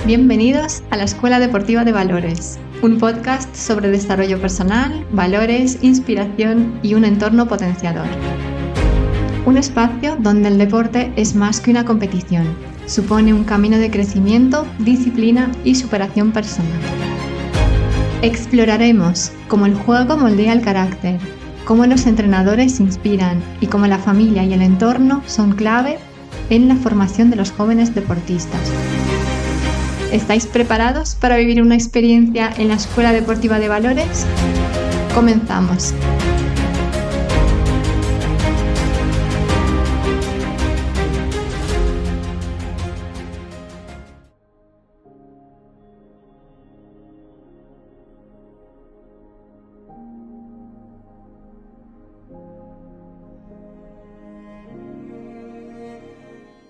Bienvenidos a la Escuela Deportiva de Valores, un podcast sobre desarrollo personal, valores, inspiración y un entorno potenciador. Un espacio donde el deporte es más que una competición, supone un camino de crecimiento, disciplina y superación personal. Exploraremos cómo el juego moldea el carácter, cómo los entrenadores inspiran y cómo la familia y el entorno son clave en la formación de los jóvenes deportistas. ¿Estáis preparados para vivir una experiencia en la Escuela Deportiva de Valores? Comenzamos.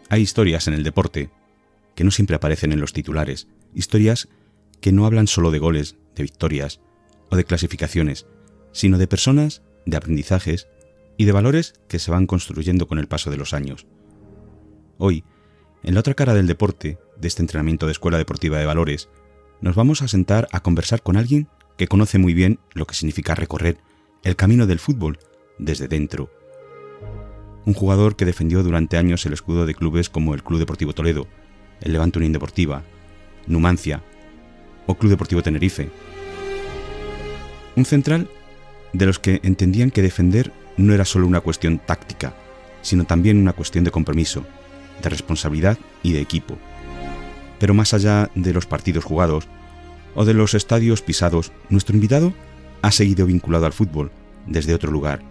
Hay historias en el deporte que no siempre aparecen en los titulares, historias que no hablan solo de goles, de victorias o de clasificaciones, sino de personas, de aprendizajes y de valores que se van construyendo con el paso de los años. Hoy, en la otra cara del deporte, de este entrenamiento de Escuela Deportiva de Valores, nos vamos a sentar a conversar con alguien que conoce muy bien lo que significa recorrer el camino del fútbol desde dentro. Un jugador que defendió durante años el escudo de clubes como el Club Deportivo Toledo, el Levante Unión Deportiva, Numancia o Club Deportivo Tenerife. Un central de los que entendían que defender no era solo una cuestión táctica, sino también una cuestión de compromiso, de responsabilidad y de equipo. Pero más allá de los partidos jugados o de los estadios pisados, nuestro invitado ha seguido vinculado al fútbol desde otro lugar,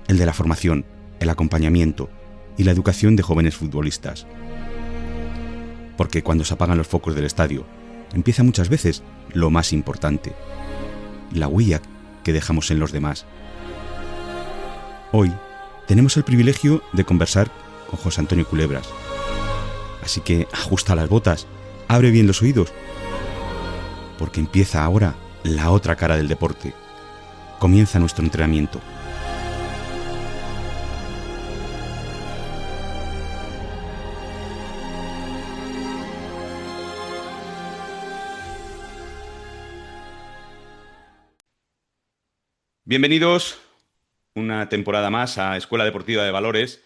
el de la formación, el acompañamiento y la educación de jóvenes futbolistas. Porque cuando se apagan los focos del estadio, empieza muchas veces lo más importante, la huella que dejamos en los demás. Hoy tenemos el privilegio de conversar con José Antonio Culebras. Así que ajusta las botas, abre bien los oídos, porque empieza ahora la otra cara del deporte. Comienza nuestro entrenamiento. Bienvenidos una temporada más a Escuela Deportiva de Valores.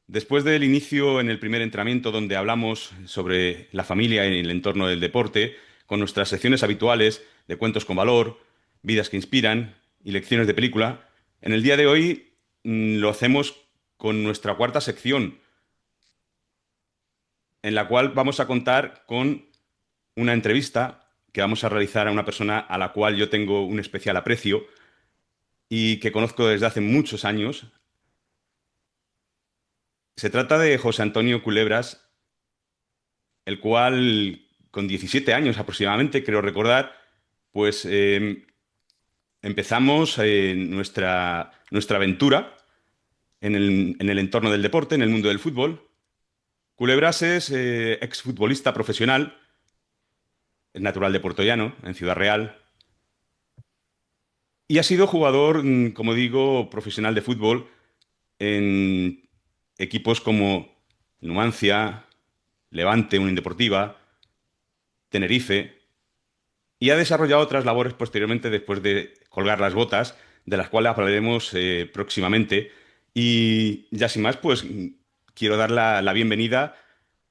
Después del inicio en el primer entrenamiento donde hablamos sobre la familia y el entorno del deporte, con nuestras secciones habituales de cuentos con valor, vidas que inspiran y lecciones de película, en el día de hoy lo hacemos con nuestra cuarta sección, en la cual vamos a contar con una entrevista que vamos a realizar a una persona a la cual yo tengo un especial aprecio y que conozco desde hace muchos años. Se trata de José Antonio Culebras, el cual, con 17 años aproximadamente, creo recordar, pues empezamos nuestra aventura en el entorno del deporte, en el mundo del fútbol. Culebras es exfutbolista profesional, es natural de Puerto Llano, en Ciudad Real, y ha sido jugador, como digo, profesional de fútbol en equipos como Numancia, Levante, Unión Deportiva, Tenerife, y ha desarrollado otras labores posteriormente después de colgar las botas, de las cuales hablaremos próximamente. Y ya sin más, pues quiero dar la bienvenida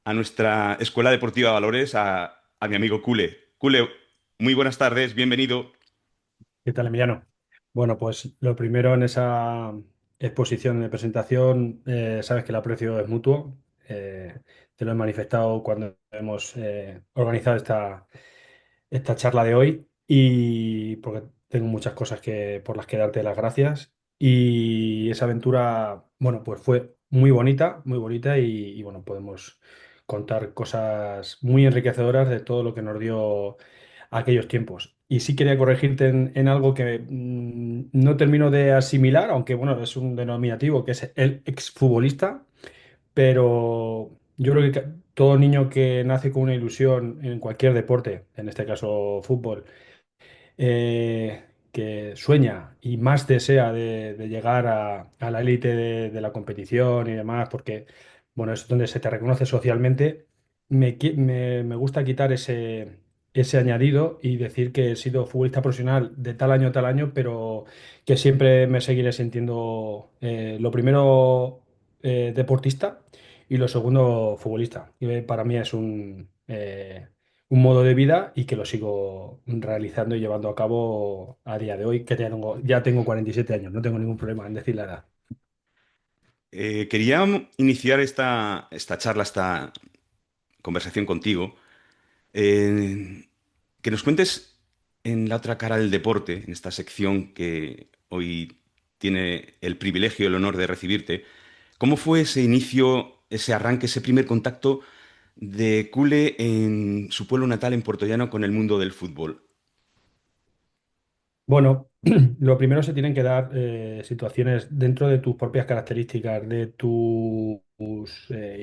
a nuestra Escuela Deportiva de Valores, a mi amigo Cule. Cule, muy buenas tardes, bienvenido. ¿Qué tal, Emiliano? Bueno, pues lo primero en esa exposición de presentación, sabes que el aprecio es mutuo. Te lo he manifestado cuando hemos organizado esta charla de hoy y porque tengo muchas cosas por las que darte las gracias. Y esa aventura, bueno, pues fue muy bonita y bueno, podemos contar cosas muy enriquecedoras de todo lo que nos dio aquellos tiempos. Y sí quería corregirte en algo que no termino de asimilar, aunque bueno, es un denominativo que es el exfutbolista, pero yo creo que todo niño que nace con una ilusión en cualquier deporte, en este caso fútbol, que sueña y más desea de llegar a la élite de la competición y demás, porque bueno, es donde se te reconoce socialmente. me gusta quitar ese añadido y decir que he sido futbolista profesional de tal año a tal año, pero que siempre me seguiré sintiendo, lo primero, deportista y lo segundo, futbolista. Y, para mí es un modo de vida y que lo sigo realizando y llevando a cabo a día de hoy, que ya tengo 47 años, no tengo ningún problema en decir la edad. Quería iniciar esta charla, esta conversación contigo, eh, que nos cuentes en la otra cara del deporte, en esta sección que hoy tiene el privilegio y el honor de recibirte, ¿cómo fue ese inicio, ese arranque, ese primer contacto de Cule en su pueblo natal, en Puerto Llano, con el mundo del fútbol? Bueno, lo primero se tienen que dar situaciones dentro de tus propias características, de tus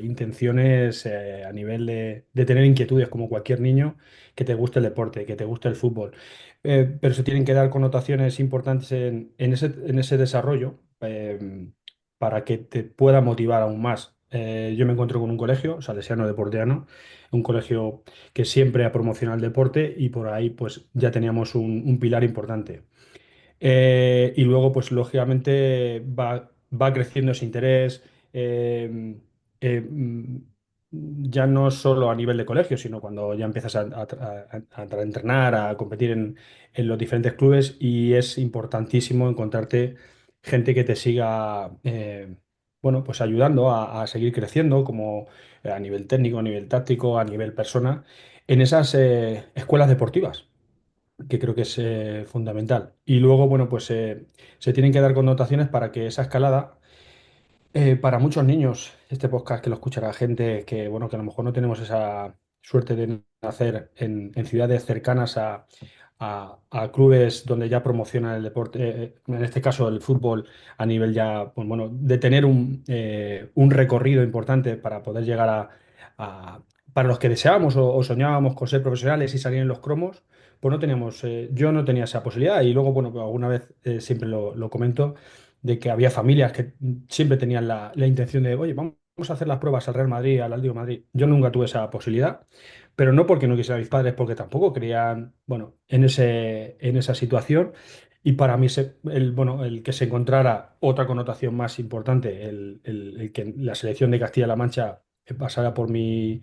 intenciones a nivel de tener inquietudes como cualquier niño que te guste el deporte, que te guste el fútbol. Pero se tienen que dar connotaciones importantes en ese desarrollo para que te pueda motivar aún más. Yo me encuentro con un colegio, Salesiano de Porteano, un colegio que siempre ha promocionado el deporte y por ahí pues ya teníamos un pilar importante. Y luego pues lógicamente va creciendo ese interés, eh, ya no solo a nivel de colegio, sino cuando ya empiezas a entrenar, a competir en los diferentes clubes y es importantísimo encontrarte gente que te siga, bueno, pues ayudando a seguir creciendo como a nivel técnico, a nivel táctico, a nivel persona, en esas escuelas deportivas que creo que es fundamental. Y luego, bueno, pues se tienen que dar connotaciones para que esa escalada, para muchos niños, este podcast que lo escuchará gente que, bueno, que a lo mejor no tenemos esa suerte de nacer en ciudades cercanas a clubes donde ya promocionan el deporte, en este caso el fútbol, a nivel ya, pues bueno, de tener un recorrido importante para poder llegar a- para los que deseábamos o soñábamos con ser profesionales y salir en los cromos, pues no teníamos, yo no tenía esa posibilidad y luego, bueno, pues alguna vez siempre lo comento, de que había familias que siempre tenían la intención de, oye, vamos a hacer las pruebas al Real Madrid, al Atlético de Madrid. Yo nunca tuve esa posibilidad, pero no porque no quisiera a mis padres, porque tampoco creían, bueno, en esa situación. Y para mí, bueno, el que se encontrara otra connotación más importante, el que la selección de Castilla-La Mancha pasara por mi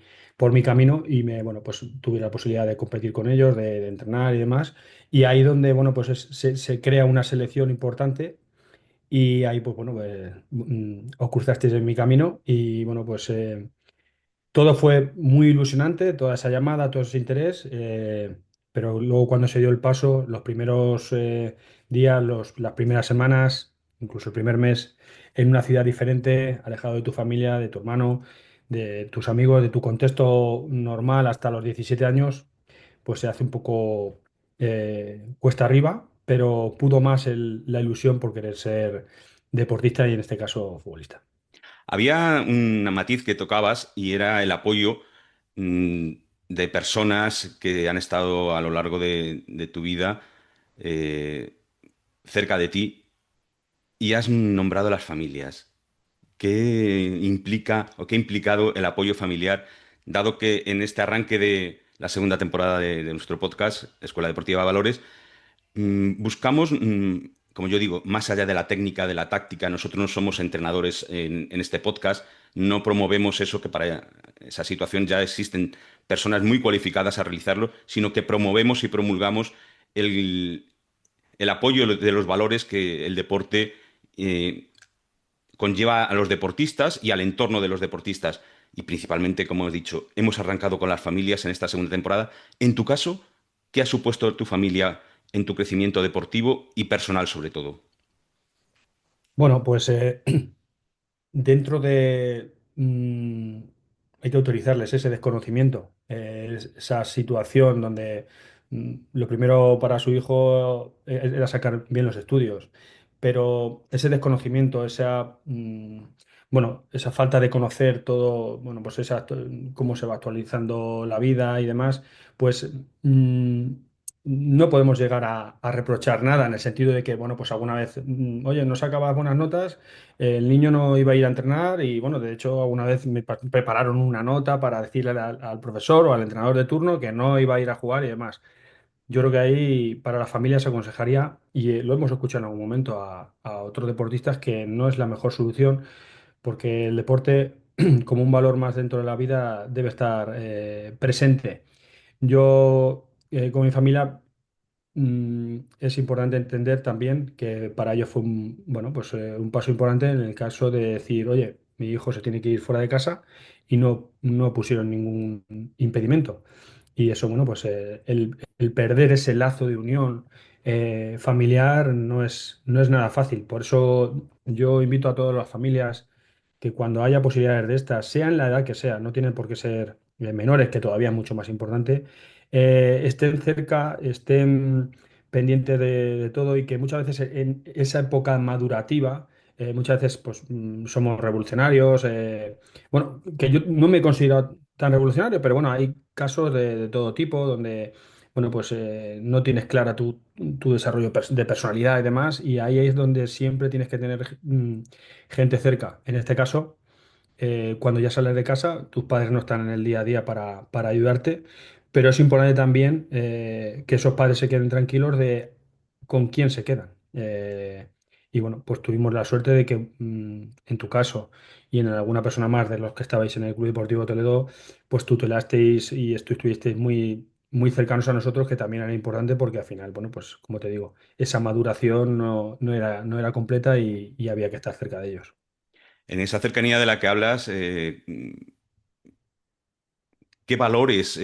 camino y bueno, pues tuviera la posibilidad de competir con ellos, de entrenar y demás. Y ahí donde, bueno, pues se crea una selección importante y ahí, pues bueno, pues, os cruzasteis en mi camino y bueno, pues todo fue muy ilusionante, toda esa llamada, todo ese interés, pero luego cuando se dio el paso, los primeros días, las primeras semanas, incluso el primer mes, en una ciudad diferente, alejado de tu familia, de tu hermano, de tus amigos, de tu contexto normal hasta los 17 años, pues se hace un poco cuesta arriba, pero pudo más la ilusión por querer ser deportista y en este caso futbolista. Había un matiz que tocabas y era el apoyo mm, de personas que han estado a lo largo de tu vida eh, cerca de ti y has nombrado las familias. ¿Qué implica o qué ha implicado el apoyo familiar, dado que en este arranque de la segunda temporada de nuestro podcast, Escuela Deportiva Valores, buscamos, como yo digo, más allá de la técnica, de la táctica, nosotros no somos entrenadores en este podcast, no promovemos eso, que para esa situación ya existen personas muy cualificadas a realizarlo, sino que promovemos y promulgamos el, el apoyo de los valores que el deporte eh, conlleva a los deportistas y al entorno de los deportistas. Y principalmente, como he dicho, hemos arrancado con las familias en esta segunda temporada. En tu caso, ¿qué ha supuesto tu familia en tu crecimiento deportivo y personal sobre todo? Bueno, pues dentro de... hay que autorizarles ese desconocimiento, esa situación donde lo primero para su hijo era sacar bien los estudios, pero ese desconocimiento, bueno, esa falta de conocer todo, bueno, pues cómo se va actualizando la vida y demás, pues no podemos llegar a reprochar nada en el sentido de que, bueno, pues alguna vez, oye, no sacabas buenas notas, el niño no iba a ir a entrenar y, bueno, de hecho, alguna vez me prepararon una nota para decirle al profesor o al entrenador de turno que no iba a ir a jugar y demás. Yo creo que ahí para las familias se aconsejaría, y lo hemos escuchado en algún momento a otros deportistas, que no es la mejor solución porque el deporte, como un valor más dentro de la vida, debe estar presente. Yo, con mi familia, es importante entender también que para ellos fue bueno, pues, un paso importante en el caso de decir, oye, mi hijo se tiene que ir fuera de casa y no pusieron ningún impedimento. Y eso, bueno, pues el perder ese lazo de unión familiar no es nada fácil. Por eso yo invito a todas las familias que cuando haya posibilidades de estas, sean la edad que sea, no tienen por qué ser menores, que todavía es mucho más importante, estén cerca, estén pendientes de todo y que muchas veces en esa época madurativa, muchas veces pues, somos revolucionarios. Bueno, que yo no me considero tan revolucionario, pero bueno, hay casos de todo tipo donde, bueno, pues no tienes clara tu desarrollo de personalidad y demás, y ahí es donde siempre tienes que tener gente cerca. En este caso, cuando ya sales de casa, tus padres no están en el día a día para ayudarte, pero es importante también que esos padres se queden tranquilos de con quién se quedan. Y bueno, pues tuvimos la suerte de que en tu caso y en alguna persona más de los que estabais en el Club Deportivo Toledo, pues tutelasteis y estuvisteis muy, muy cercanos a nosotros, que también era importante porque al final, bueno, pues como te digo, esa maduración no era completa y había que estar cerca de ellos. En esa cercanía de la que hablas, ¿qué valores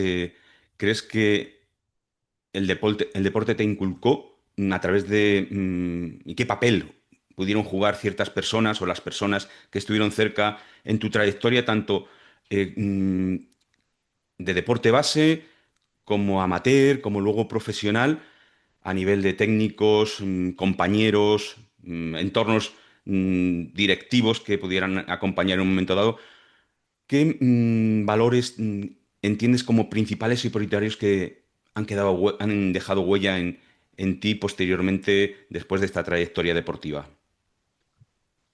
crees que el deporte te inculcó a través de y qué papel pudieron jugar ciertas personas o las personas que estuvieron cerca en tu trayectoria, tanto de deporte base como amateur, como luego profesional, a nivel de técnicos, compañeros, entornos directivos que pudieran acompañar en un momento dado? ¿Qué valores entiendes como principales y prioritarios que han dejado huella en ti posteriormente después de esta trayectoria deportiva?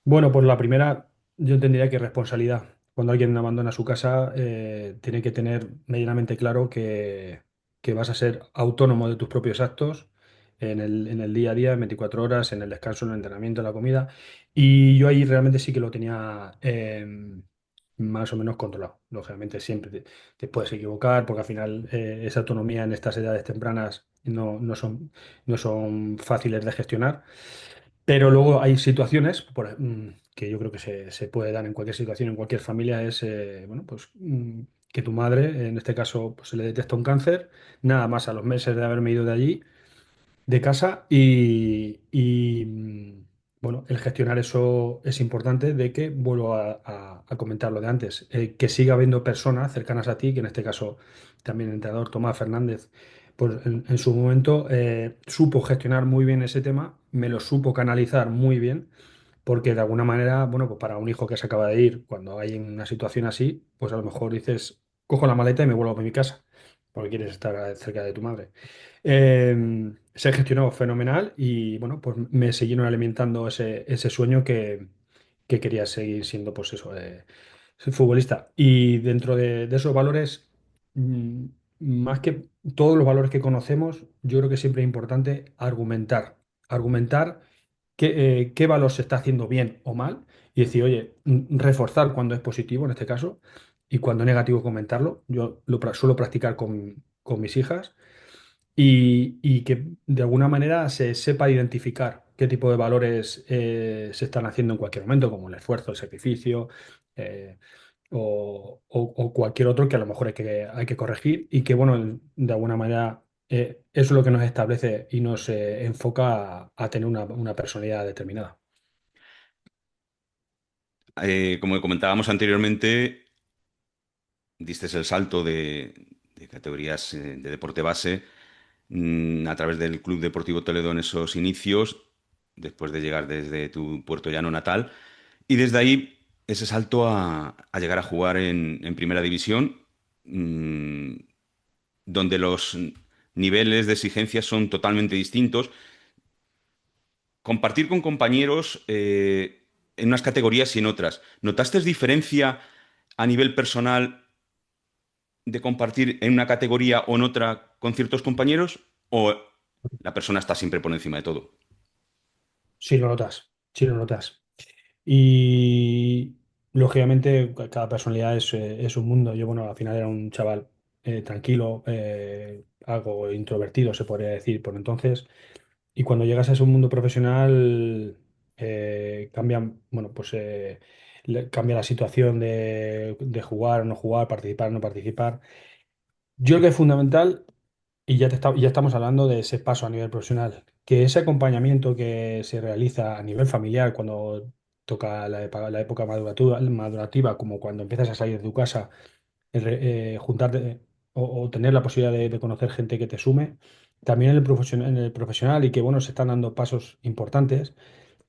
Bueno, por la primera, yo entendería que responsabilidad. Cuando alguien abandona su casa, tiene que tener medianamente claro que vas a ser autónomo de tus propios actos en el día a día, en 24 horas, en el descanso, en el entrenamiento, en la comida. Y yo ahí realmente sí que lo tenía más o menos controlado. Lógicamente siempre te puedes equivocar porque al final esa autonomía en estas edades tempranas no son fáciles de gestionar. Pero luego hay situaciones que yo creo que se puede dar en cualquier situación, en cualquier familia, es bueno, pues que tu madre, en este caso, pues, se le detecta un cáncer, nada más a los meses de haberme ido de allí, de casa, bueno, el gestionar eso es importante, de que vuelvo a comentar lo de antes, que siga habiendo personas cercanas a ti, que en este caso también el entrenador Tomás Fernández, pues en su momento supo gestionar muy bien ese tema, me lo supo canalizar muy bien, porque de alguna manera, bueno, pues para un hijo que se acaba de ir, cuando hay una situación así, pues a lo mejor dices, cojo la maleta y me vuelvo a mi casa, porque quieres estar cerca de tu madre. Se gestionó fenomenal y bueno, pues me siguieron alimentando ese sueño que quería seguir siendo, pues eso, ser futbolista. Y dentro de esos valores, mm, más que todos los valores que conocemos, yo creo que siempre es importante argumentar. Argumentar qué valor se está haciendo bien o mal y decir, oye, reforzar cuando es positivo en este caso y cuando es negativo comentarlo. Yo suelo practicar con mis hijas y que de alguna manera se sepa identificar qué tipo de valores se están haciendo en cualquier momento, como el esfuerzo, el sacrificio, eh, o cualquier otro que a lo mejor hay que corregir y que, bueno, de alguna manera eso es lo que nos establece y nos enfoca a tener una personalidad determinada. Como comentábamos anteriormente, diste el salto de categorías de deporte base a través del Club Deportivo Toledo en esos inicios, después de llegar desde tu Puerto Llano natal, y desde ahí ese salto a llegar a jugar en Primera División, mm, donde niveles de exigencia son totalmente distintos. Compartir con compañeros en unas categorías y en otras. ¿Notaste diferencia a nivel personal de compartir en una categoría o en otra con ciertos compañeros? ¿O la persona está siempre por encima de todo? Sí lo notas, sí lo notas. Y lógicamente cada personalidad es un mundo. Yo, bueno, al final era un chaval tranquilo, algo introvertido, se podría decir por entonces. Y cuando llegas a ese mundo profesional, cambia, bueno, pues cambia la situación de jugar o no jugar, participar o no participar. Yo creo que es fundamental, y ya estamos hablando de ese paso a nivel profesional, que ese acompañamiento que se realiza a nivel familiar cuando toca la época madurativa, como cuando empiezas a salir de tu casa, juntarte o tener la posibilidad de conocer gente que te sume, también en el profesional y que, bueno, se están dando pasos importantes.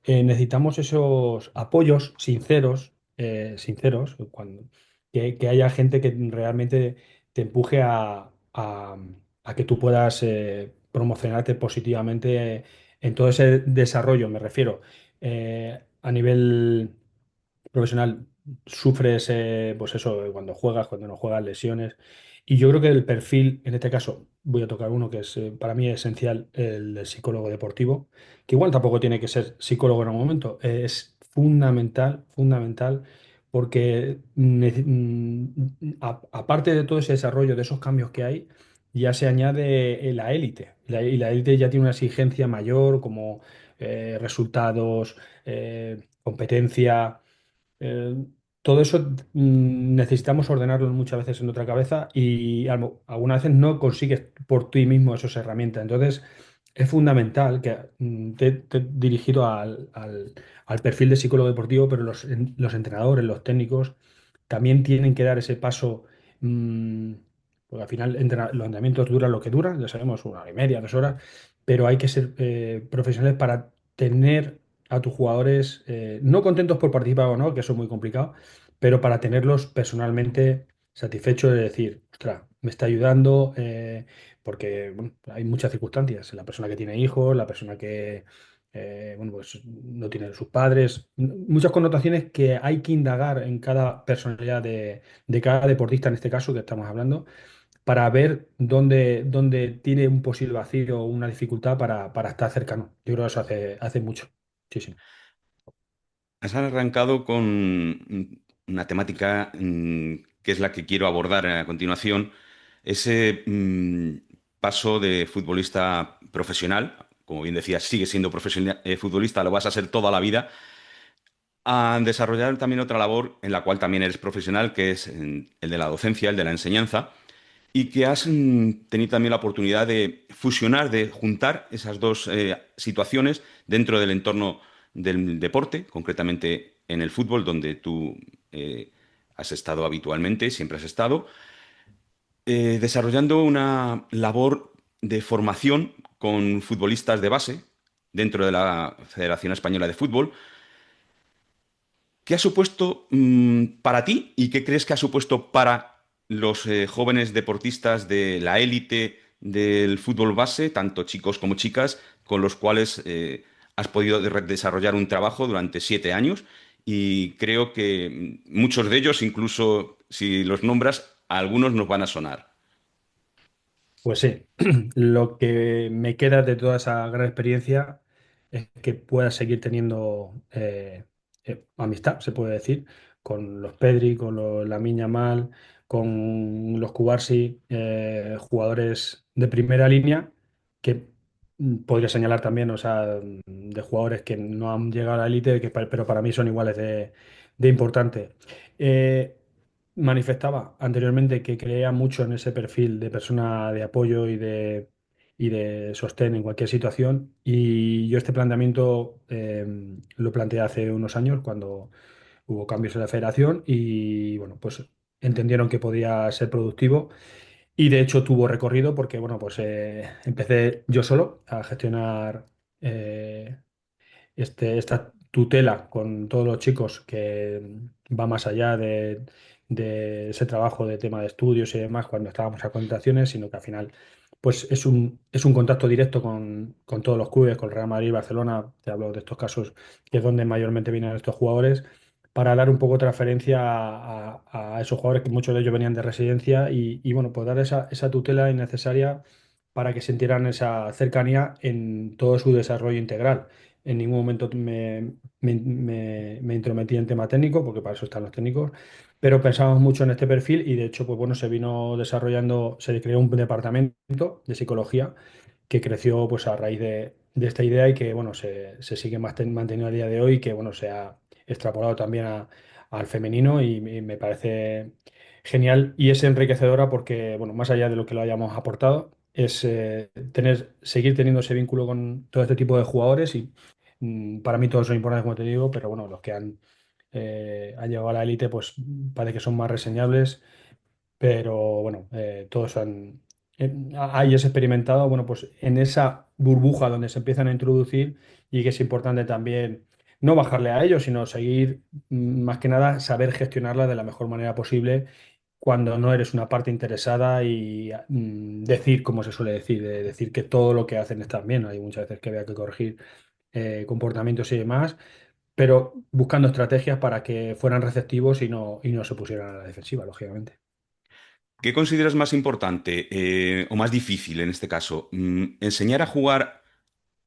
Necesitamos esos apoyos sinceros, que haya gente que realmente te empuje a que tú puedas promocionarte positivamente en todo ese desarrollo, me refiero. A nivel profesional sufres, pues eso, cuando juegas, cuando no juegas, lesiones. Y yo creo que el perfil, en este caso, voy a tocar uno que es para mí esencial, el del psicólogo deportivo, que igual tampoco tiene que ser psicólogo en un momento, es fundamental, fundamental, porque aparte de todo ese desarrollo, de esos cambios que hay, ya se añade la élite. Y la élite ya tiene una exigencia mayor, como resultados, competencia. eh, Todo eso necesitamos ordenarlo muchas veces en nuestra cabeza y algunas veces no consigues por ti mismo esas herramientas. Entonces, es fundamental que te he dirigido al perfil de psicólogo deportivo, pero los entrenadores, los técnicos, también tienen que dar ese paso, mm, porque al final los entrenamientos duran lo que duran, ya sabemos, 1 hora y media, 2 horas, pero hay que ser profesionales para tener a tus jugadores no contentos por participar o no, que eso es muy complicado, pero para tenerlos personalmente satisfechos de decir, ostras, me está ayudando, porque bueno, hay muchas circunstancias. La persona que tiene hijos, la persona que bueno, pues no tiene sus padres, muchas connotaciones que hay que indagar en cada personalidad de cada deportista, en este caso que estamos hablando, para ver dónde tiene un posible vacío o una dificultad para estar cercano. Yo creo que eso hace mucho. Sí, sí. Has arrancado con una temática que es la que quiero abordar a continuación, ese paso de futbolista profesional, como bien decías, sigues siendo profesional, futbolista, lo vas a ser toda la vida, a desarrollar también otra labor en la cual también eres profesional, que es el de la docencia, el de la enseñanza, y que has tenido también la oportunidad de fusionar, de juntar esas dos situaciones dentro del entorno del deporte, concretamente en el fútbol, donde tú has estado habitualmente, siempre has estado, desarrollando una labor de formación con futbolistas de base dentro de la Federación Española de Fútbol. ¿Qué ha supuesto para ti y qué crees que ha supuesto para los jóvenes deportistas de la élite del fútbol base, tanto chicos como chicas, con los cuales has podido desarrollar un trabajo durante 7 años? Y creo que muchos de ellos, incluso si los nombras, a algunos nos van a sonar. Pues sí, lo que me queda de toda esa gran experiencia es que pueda seguir teniendo amistad, se puede decir, con los Pedri, con los Lamine Yamal, con los Cubarsi, jugadores de primera línea, que podría señalar también, o sea, de jugadores que no han llegado a la élite, pero para mí son iguales de importantes. Eh, Manifestaba anteriormente que creía mucho en ese perfil de persona de apoyo y de sostén en cualquier situación. Y yo este planteamiento lo planteé hace unos años cuando hubo cambios en la federación y bueno, pues entendieron que podía ser productivo y de hecho tuvo recorrido porque bueno, pues empecé yo solo a gestionar esta tutela con todos los chicos que va más allá de ese trabajo de tema de estudios y demás cuando estábamos a concentraciones, sino que al final pues es un contacto directo con todos los clubes, con Real Madrid, Barcelona, te hablo de estos casos, que es donde mayormente vienen estos jugadores, para dar un poco de transferencia a esos jugadores que muchos de ellos venían de residencia y bueno, pues dar esa tutela innecesaria para que sintieran esa cercanía en todo su desarrollo integral. En ningún momento me intrometí en tema técnico, porque para eso están los técnicos, pero pensamos mucho en este perfil y de hecho, pues bueno, se vino desarrollando, se creó un departamento de psicología que creció pues a raíz de esta idea y que bueno, se sigue manteniendo a día de hoy y que bueno, se ha extrapolado también al femenino y me parece genial y es enriquecedora porque bueno, más allá de lo que lo hayamos aportado, es seguir teniendo ese vínculo con todo este tipo de jugadores y para mí todos son importantes, como te digo, pero bueno, los que han llegado a la élite, pues parece que son más reseñables, pero bueno, todos hayas experimentado, bueno, pues en esa burbuja donde se empiezan a introducir y que es importante también no bajarle a ellos, sino seguir, más que nada, saber gestionarla de la mejor manera posible cuando no eres una parte interesada y decir, como se suele decir, decir que todo lo que hacen está bien. Hay muchas veces que había que corregir comportamientos y demás, pero buscando estrategias para que fueran receptivos y no se pusieran a la defensiva, lógicamente. ¿Qué consideras más importante o más difícil en este caso? ¿Enseñar a jugar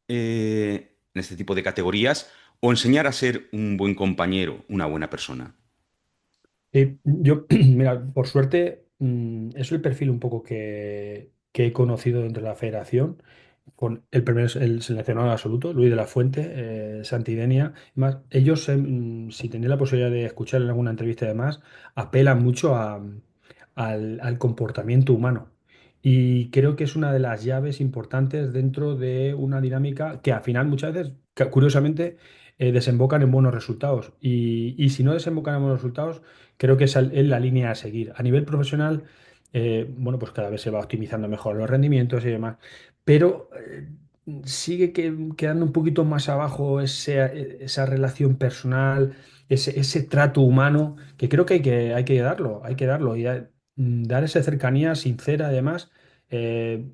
en este tipo de categorías o enseñar a ser un buen compañero, una buena persona? Yo, mira, por suerte, es el perfil un poco que he conocido dentro de la federación, con el primer, el seleccionado absoluto, Luis de la Fuente, Santidenia. Más, ellos, si tenéis la posibilidad de escuchar en alguna entrevista y demás, apelan mucho al comportamiento humano. Y creo que es una de las llaves importantes dentro de una dinámica que al final muchas veces, curiosamente, desembocan en buenos resultados. Y si no desembocan en buenos resultados, creo que esa es la línea a seguir. A nivel profesional, bueno, pues cada vez se va optimizando mejor los rendimientos y demás, pero sigue quedando un poquito más abajo esa relación personal, ese trato humano, que creo que hay que darlo y dar esa cercanía sincera, además,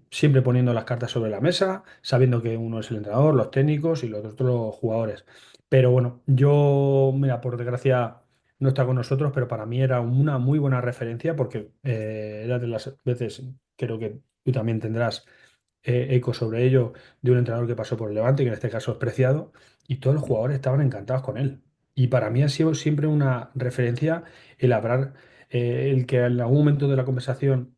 siempre poniendo las cartas sobre la mesa, sabiendo que uno es el entrenador, los técnicos y los otros los jugadores. Pero bueno, yo, mira, por desgracia no está con nosotros, pero para mí era una muy buena referencia porque era de las veces, creo que tú también tendrás eco sobre ello, de un entrenador que pasó por el Levante, que en este caso es Preciado, y todos los jugadores estaban encantados con él. Y para mí ha sido siempre una referencia el hablar, el que en algún momento de la conversación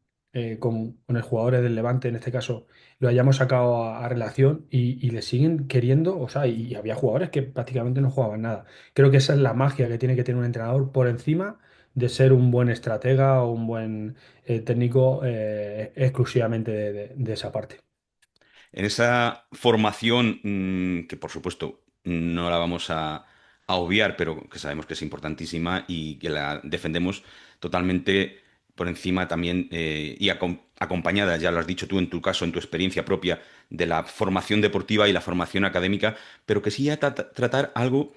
con el jugador del Levante, en este caso, lo hayamos sacado a relación y le siguen queriendo, o sea, y había jugadores que prácticamente no jugaban nada. Creo que esa es la magia que tiene que tener un entrenador por encima de ser un buen estratega o un buen técnico exclusivamente de esa parte. En esa formación, que por supuesto no la vamos a obviar, pero que sabemos que es importantísima y que la defendemos totalmente por encima también y acompañada, ya lo has dicho tú en tu caso, en tu experiencia propia, de la formación deportiva y la formación académica, pero que sí tratar algo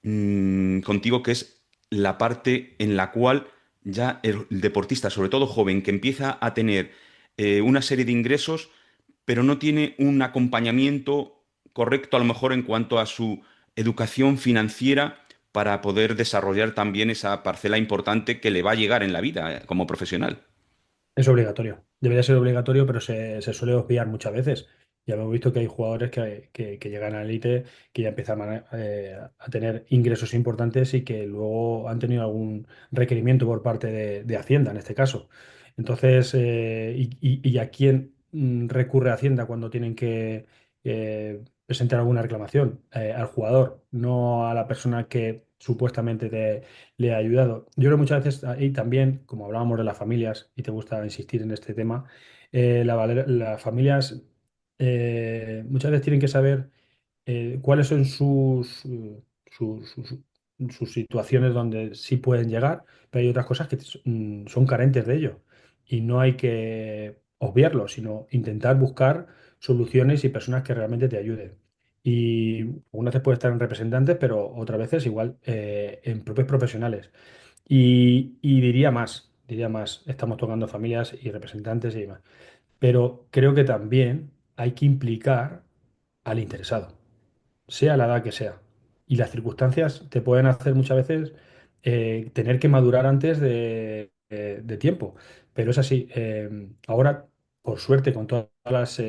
contigo que es la parte en la cual ya el deportista, sobre todo joven, que empieza a tener una serie de ingresos pero no tiene un acompañamiento correcto a lo mejor en cuanto a su educación financiera para poder desarrollar también esa parcela importante que le va a llegar en la vida como profesional. Es obligatorio. Debería ser obligatorio, pero se suele obviar muchas veces. Ya hemos visto que hay jugadores que llegan a la élite, que ya empiezan a tener ingresos importantes y que luego han tenido algún requerimiento por parte de Hacienda, en este caso. Entonces, ¿y a quién recurre a Hacienda cuando tienen que presentar alguna reclamación? Al jugador, no a la persona que supuestamente le ha ayudado. Yo creo que muchas veces ahí también, como hablábamos de las familias, y te gusta insistir en este tema, las familias muchas veces tienen que saber cuáles son sus situaciones donde sí pueden llegar, pero hay otras cosas que son carentes de ello. Y no hay que obviarlo, sino intentar buscar soluciones y personas que realmente te ayuden. Y unas veces puede estar en representantes, pero otras veces igual en propios profesionales. Y diría más, estamos tocando familias y representantes y demás. pero creo que también hay que implicar al interesado, sea la edad que sea. Y las circunstancias te pueden hacer muchas veces tener que madurar antes de tiempo. Pero es así. Ahora, por suerte, con todas las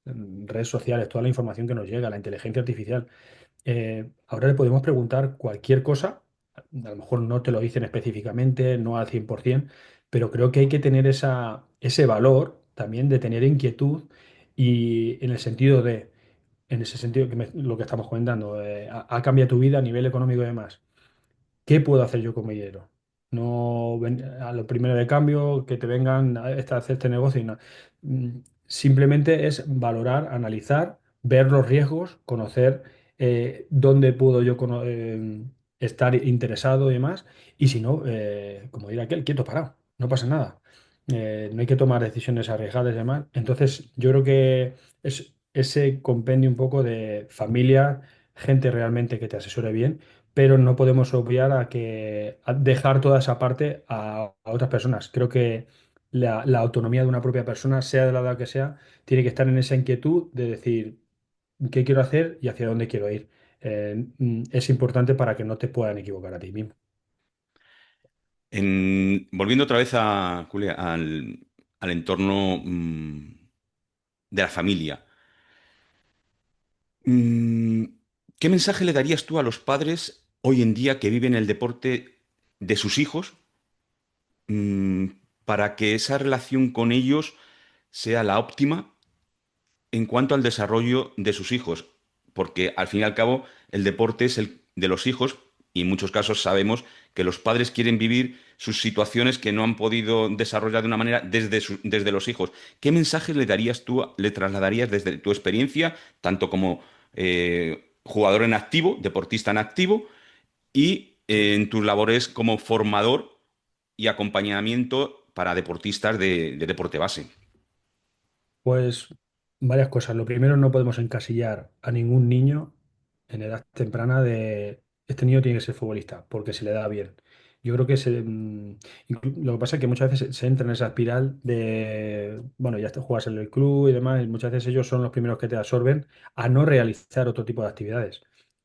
redes sociales, toda la información que nos llega, la inteligencia artificial, ahora le podemos preguntar cualquier cosa. A lo mejor no te lo dicen específicamente, no al 100%, pero creo que hay que tener ese valor también de tener inquietud y en el sentido de en ese sentido lo que estamos comentando, ha cambiado tu vida a nivel económico y demás. ¿Qué puedo hacer yo con mi dinero? No a lo primero de cambio, que te vengan a hacer este negocio y no. Mm, Simplemente es valorar, analizar, ver los riesgos, conocer dónde puedo yo estar interesado y demás. Y si no, como dirá aquel, quieto parado, no pasa nada. No hay que tomar decisiones arriesgadas y demás. Entonces, yo creo que es ese compendio un poco de familia, gente realmente que te asesore bien, pero no podemos obviar a dejar toda esa parte a otras personas. Creo que la autonomía de una propia persona, sea de la edad que sea, tiene que estar en esa inquietud de decir qué quiero hacer y hacia dónde quiero ir. Es importante para que no te puedan equivocar a ti mismo. Volviendo otra vez a, Julia, al entorno de la familia. Mm, ¿Qué mensaje le darías tú a los padres hoy en día que viven el deporte de sus hijos, mm, para que esa relación con ellos sea la óptima en cuanto al desarrollo de sus hijos? Porque al fin y al cabo el deporte es el de los hijos y en muchos casos sabemos que los padres quieren vivir sus situaciones que no han podido desarrollar de una manera desde los hijos. ¿Qué mensaje le darías tú, le trasladarías desde tu experiencia, tanto como jugador en activo, deportista en activo, y en tus labores como formador y acompañamiento para deportistas de deporte base? Pues varias cosas. Lo primero, no podemos encasillar a ningún niño en edad temprana de este niño tiene que ser futbolista porque se le da bien. Yo creo que lo que pasa es que muchas veces se entra en esa espiral de, bueno, ya te juegas en el club y demás, y muchas veces ellos son los primeros que te absorben a no realizar otro tipo de actividades.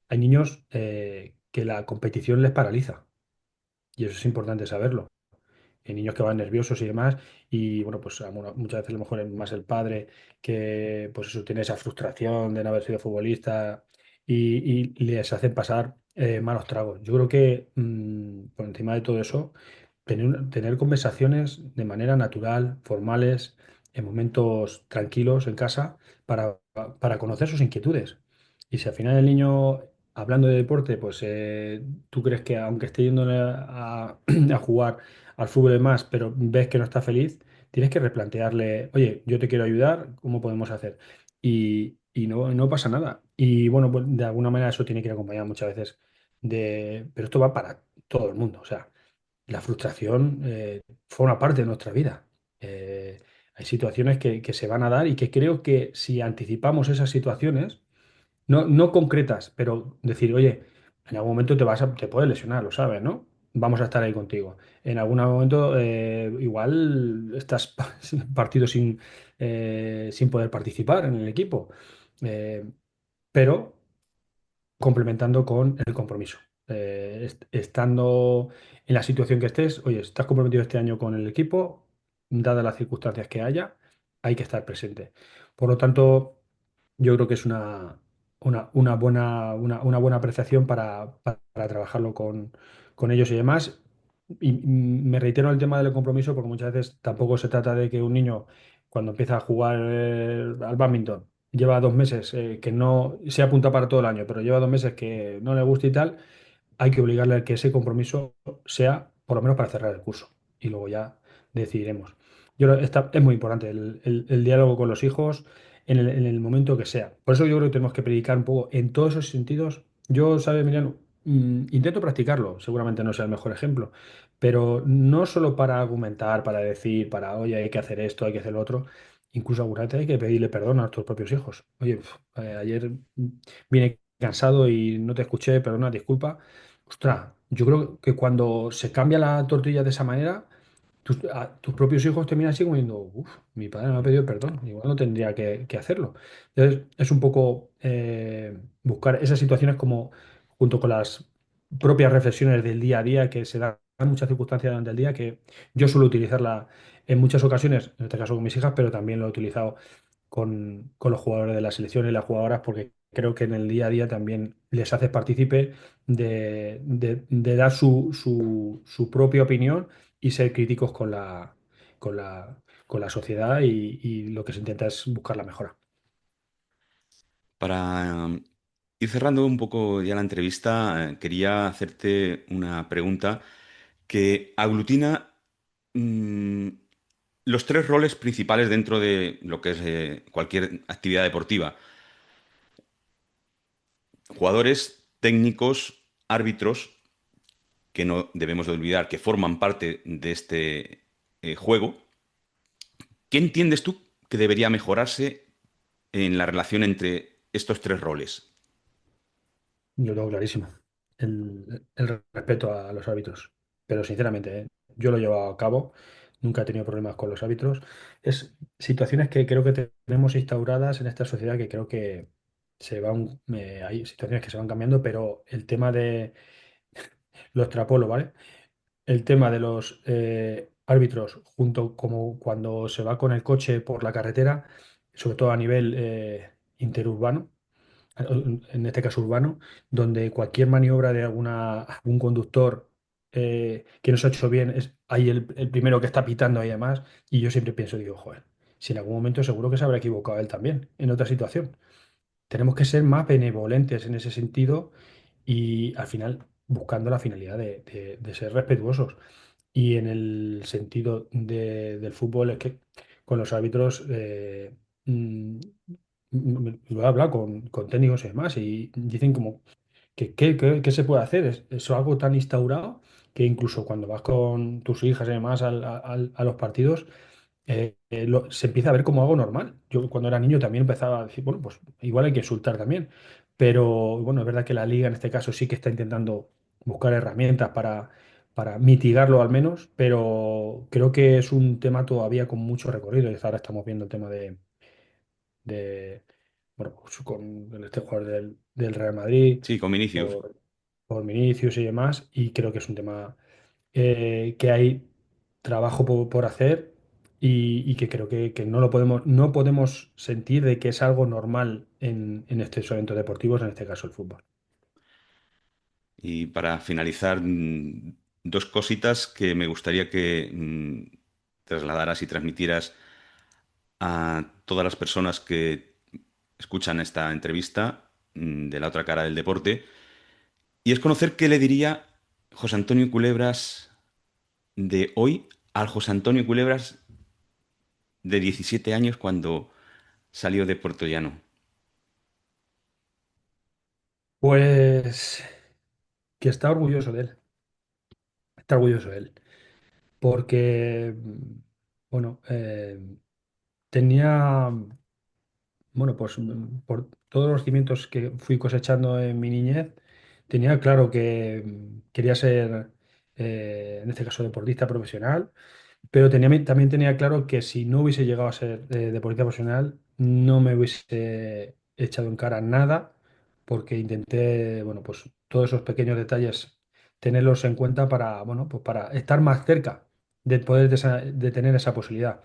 Hay niños que la competición les paraliza y eso es importante saberlo. Niños que van nerviosos y demás, y bueno, pues muchas veces a lo mejor es más el padre que pues eso tiene esa frustración de no haber sido futbolista y les hacen pasar malos tragos. Yo creo que por encima de todo eso, tener conversaciones de manera natural, formales, en momentos tranquilos en casa, para, para conocer sus inquietudes. Y si al final el niño, hablando de deporte, pues tú crees que aunque esté yendo a jugar al fútbol y más, pero ves que no está feliz, tienes que replantearle, oye, yo te quiero ayudar, ¿cómo podemos hacer? Y no pasa nada. Y bueno, pues de alguna manera eso tiene que ir acompañado muchas veces pero esto va para todo el mundo. O sea, la frustración forma parte de nuestra vida. Hay situaciones que se van a dar y que creo que si anticipamos esas situaciones, no concretas, pero decir, oye, en algún momento te puedes lesionar, lo sabes, ¿no? Vamos a estar ahí contigo. En algún momento igual estás partido sin poder participar en el equipo. Eh, pero complementando con el compromiso. Estando en la situación que estés, oye, estás comprometido este año con el equipo, dadas las circunstancias que haya, hay que estar presente. Por lo tanto, yo creo que es una buena apreciación para trabajarlo con ellos y demás. Y me reitero en el tema del compromiso porque muchas veces tampoco se trata de que un niño cuando empieza a jugar al bádminton lleva 2 meses que no se apunta para todo el año, pero lleva 2 meses que no le gusta y tal, hay que obligarle a que ese compromiso sea por lo menos para cerrar el curso y luego ya decidiremos. Es muy importante el diálogo con los hijos en el momento que sea. Por eso yo creo que tenemos que predicar un poco en todos esos sentidos. Yo, ¿sabes, Emiliano? Intento practicarlo, seguramente no sea el mejor ejemplo, pero no solo para argumentar, para decir, oye, hay que hacer esto, hay que hacer lo otro, incluso alguna vez hay que pedirle perdón a nuestros propios hijos. Oye, ayer vine cansado y no te escuché, perdona, disculpa. Ostras, yo creo que cuando se cambia la tortilla de esa manera, tus propios hijos terminan así como diciendo, uff, mi padre me ha pedido perdón, igual no tendría que hacerlo. Entonces, es un poco buscar esas situaciones como junto con las propias reflexiones del día a día que se dan en muchas circunstancias durante el día, que yo suelo utilizarla en muchas ocasiones, en este caso con mis hijas, pero también lo he utilizado con los jugadores de la selección y las jugadoras, porque creo que en el día a día también les haces partícipe de dar su propia opinión y ser críticos con la sociedad y lo que se intenta es buscar la mejora. Para ir cerrando un poco ya la entrevista, quería hacerte una pregunta que aglutina mm, los tres roles principales dentro de lo que es cualquier actividad deportiva. Jugadores, técnicos, árbitros, que no debemos de olvidar que forman parte de este juego. ¿Qué entiendes tú que debería mejorarse en la relación entre estos tres roles? Yo lo tengo clarísimo. El respeto a los árbitros. Pero sinceramente, yo lo he llevado a cabo. Nunca he tenido problemas con los árbitros. Es situaciones que creo que tenemos instauradas en esta sociedad que creo que hay situaciones que se van cambiando, pero el tema de lo extrapolo, ¿vale? El tema de los árbitros, junto como cuando se va con el coche por la carretera, sobre todo a nivel interurbano en este caso urbano, donde cualquier maniobra de algún conductor que no se ha hecho bien, es ahí el primero que está pitando y demás, y yo siempre pienso, digo, joder, si en algún momento seguro que se habrá equivocado él también, en otra situación. Tenemos que ser más benevolentes en ese sentido y al final buscando la finalidad de ser respetuosos. Y en el sentido del fútbol es que con los árbitros mm, lo he hablado con técnicos y demás y dicen como que qué se puede hacer. Es algo tan instaurado que incluso cuando vas con tus hijas y demás a los partidos se empieza a ver como algo normal. Yo cuando era niño también empezaba a decir, bueno, pues igual hay que insultar también. Pero bueno, es verdad que la liga en este caso sí que está intentando buscar herramientas para mitigarlo al menos, pero creo que es un tema todavía con mucho recorrido. Y ahora estamos viendo el tema de bueno, pues con este jugador del Real Madrid, Sí, con Vinicius. por Vinicius y demás, y creo que es un tema que hay trabajo por hacer y que creo que no podemos sentir de que es algo normal en estos eventos deportivos, en este caso el fútbol. Y para finalizar, dos cositas que me gustaría que trasladaras y transmitieras a todas las personas que escuchan esta entrevista de la otra cara del deporte. Y es conocer qué le diría José Antonio Culebras de hoy al José Antonio Culebras de 17 años cuando salió de Puerto Llano. Pues que está orgulloso de él, porque, bueno, tenía, bueno, pues por todos los cimientos que fui cosechando en mi niñez, tenía claro que quería ser, en este caso, deportista profesional. Pero también tenía claro que si no hubiese llegado a ser deportista profesional, no me hubiese echado en cara nada, porque intenté, bueno, pues todos esos pequeños detalles tenerlos en cuenta para, bueno, pues para estar más cerca de poder de tener esa posibilidad.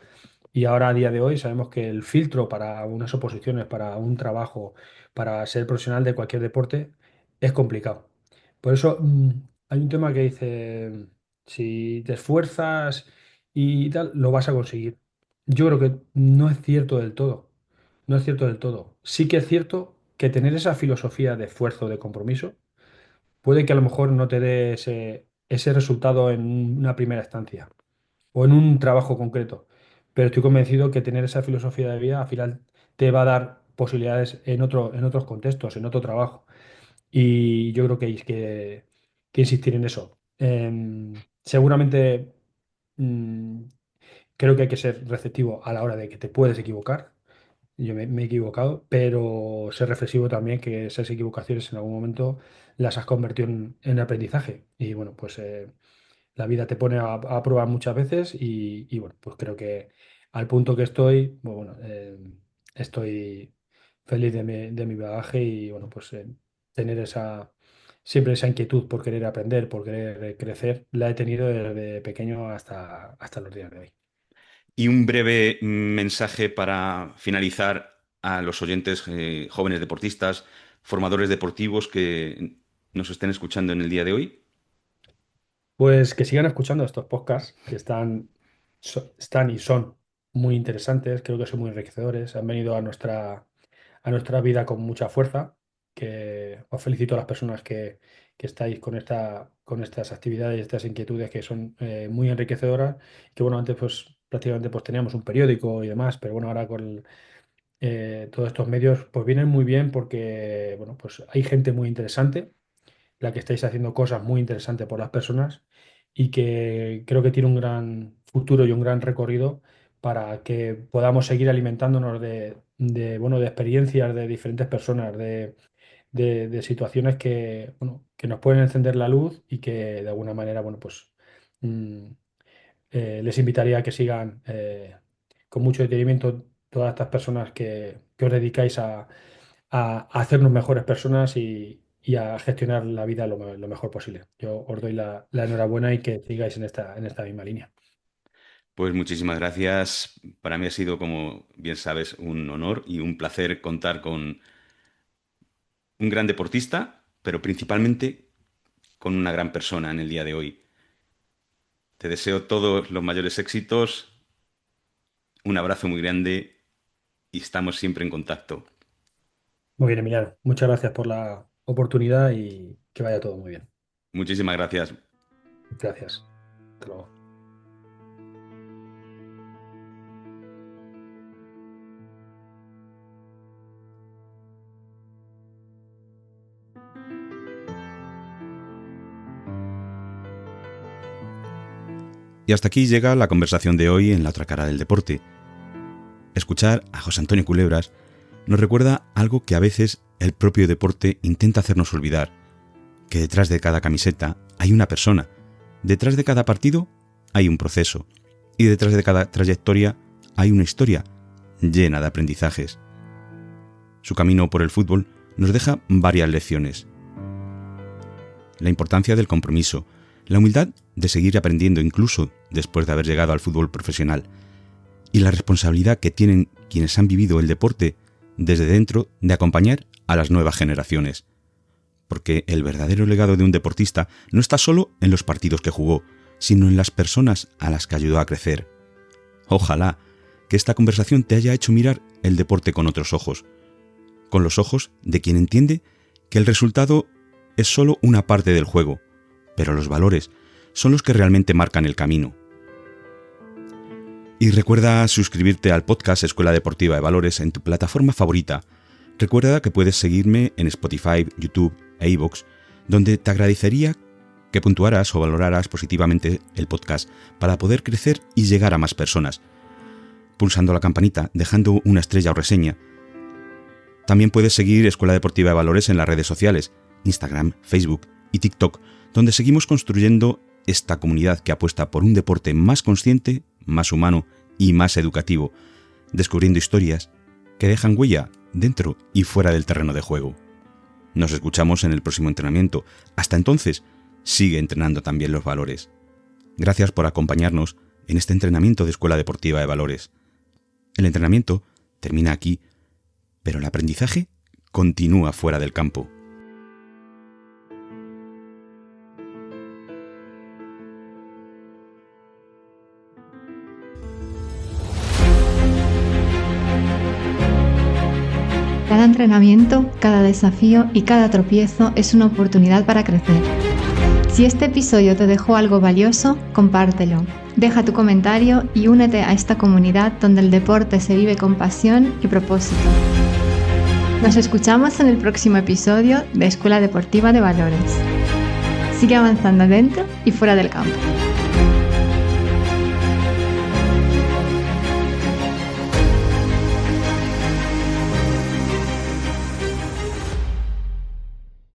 Y ahora a día de hoy sabemos que el filtro para unas oposiciones, para un trabajo, para ser profesional de cualquier deporte es complicado. Por eso hay un tema que dice, si te esfuerzas y tal, lo vas a conseguir. Yo creo que no es cierto del todo. No es cierto del todo. Sí que es cierto que tener esa filosofía de esfuerzo, de compromiso, puede que a lo mejor no te dé ese resultado en una primera instancia o en un trabajo concreto. Pero estoy convencido que tener esa filosofía de vida al final te va a dar posibilidades en otros contextos, en otro trabajo. Y yo creo que hay que insistir en eso. Seguramente mm, creo que hay que ser receptivo a la hora de que te puedes equivocar. Yo me he equivocado, pero ser reflexivo también que esas equivocaciones en algún momento las has convertido en aprendizaje. Y bueno, pues la vida te pone a prueba muchas veces y bueno, pues creo que al punto que estoy, bueno, estoy feliz de mi bagaje y bueno, pues tener siempre esa inquietud por querer aprender, por querer crecer, la he tenido desde pequeño hasta los días de hoy. Y un breve mensaje para finalizar a los oyentes, jóvenes deportistas, formadores deportivos que nos estén escuchando en el día de hoy. Pues que sigan escuchando estos podcasts que están y son muy interesantes, creo que son muy enriquecedores, han venido a nuestra vida con mucha fuerza, que os felicito a las personas que estáis con estas actividades y estas inquietudes que son muy enriquecedoras, que bueno, antes pues prácticamente pues teníamos un periódico y demás, pero bueno, ahora con todos estos medios pues vienen muy bien porque bueno, pues hay gente muy interesante la que estáis haciendo cosas muy interesantes por las personas y que creo que tiene un gran futuro y un gran recorrido para que podamos seguir alimentándonos bueno, de experiencias de diferentes personas, de situaciones que, bueno, que nos pueden encender la luz y que de alguna manera, bueno, pues mm, les invitaría a que sigan con mucho detenimiento todas estas personas que os dedicáis a hacernos mejores personas y a gestionar la vida lo mejor posible. Yo os doy la enhorabuena y que sigáis en esta misma línea. Pues muchísimas gracias. Para mí ha sido, como bien sabes, un honor y un placer contar con un gran deportista, pero principalmente con una gran persona en el día de hoy. Te deseo todos los mayores éxitos, un abrazo muy grande y estamos siempre en contacto. Muy bien, Emiliano. Muchas gracias por la oportunidad y que vaya todo muy bien. Muchísimas gracias. Gracias. Hasta luego. Y hasta aquí llega la conversación de hoy en La otra cara del deporte. Escuchar a José Antonio Culebras nos recuerda algo que a veces el propio deporte intenta hacernos olvidar, que detrás de cada camiseta hay una persona, detrás de cada partido hay un proceso y detrás de cada trayectoria hay una historia llena de aprendizajes. Su camino por el fútbol nos deja varias lecciones. La importancia del compromiso, la humildad de seguir aprendiendo incluso después de haber llegado al fútbol profesional y la responsabilidad que tienen quienes han vivido el deporte desde dentro de acompañar a las nuevas generaciones. Porque el verdadero legado de un deportista no está solo en los partidos que jugó, sino en las personas a las que ayudó a crecer. Ojalá que esta conversación te haya hecho mirar el deporte con otros ojos, con los ojos de quien entiende que el resultado es solo una parte del juego, pero los valores son los que realmente marcan el camino. Y recuerda suscribirte al podcast Escuela Deportiva de Valores en tu plataforma favorita. Recuerda que puedes seguirme en Spotify, YouTube e iVoox, donde te agradecería que puntuaras o valoraras positivamente el podcast para poder crecer y llegar a más personas, pulsando la campanita, dejando una estrella o reseña. También puedes seguir Escuela Deportiva de Valores en las redes sociales, Instagram, Facebook y TikTok, donde seguimos construyendo esta comunidad que apuesta por un deporte más consciente, más humano y más educativo, descubriendo historias que dejan huella dentro y fuera del terreno de juego. Nos escuchamos en el próximo entrenamiento. Hasta entonces, sigue entrenando también los valores. Gracias por acompañarnos en este entrenamiento de Escuela Deportiva de Valores. El entrenamiento termina aquí, pero el aprendizaje continúa fuera del campo. Cada entrenamiento, cada desafío y cada tropiezo es una oportunidad para crecer. Si este episodio te dejó algo valioso, compártelo. Deja tu comentario y únete a esta comunidad donde el deporte se vive con pasión y propósito. Nos escuchamos en el próximo episodio de Escuela Deportiva de Valores. Sigue avanzando dentro y fuera del campo.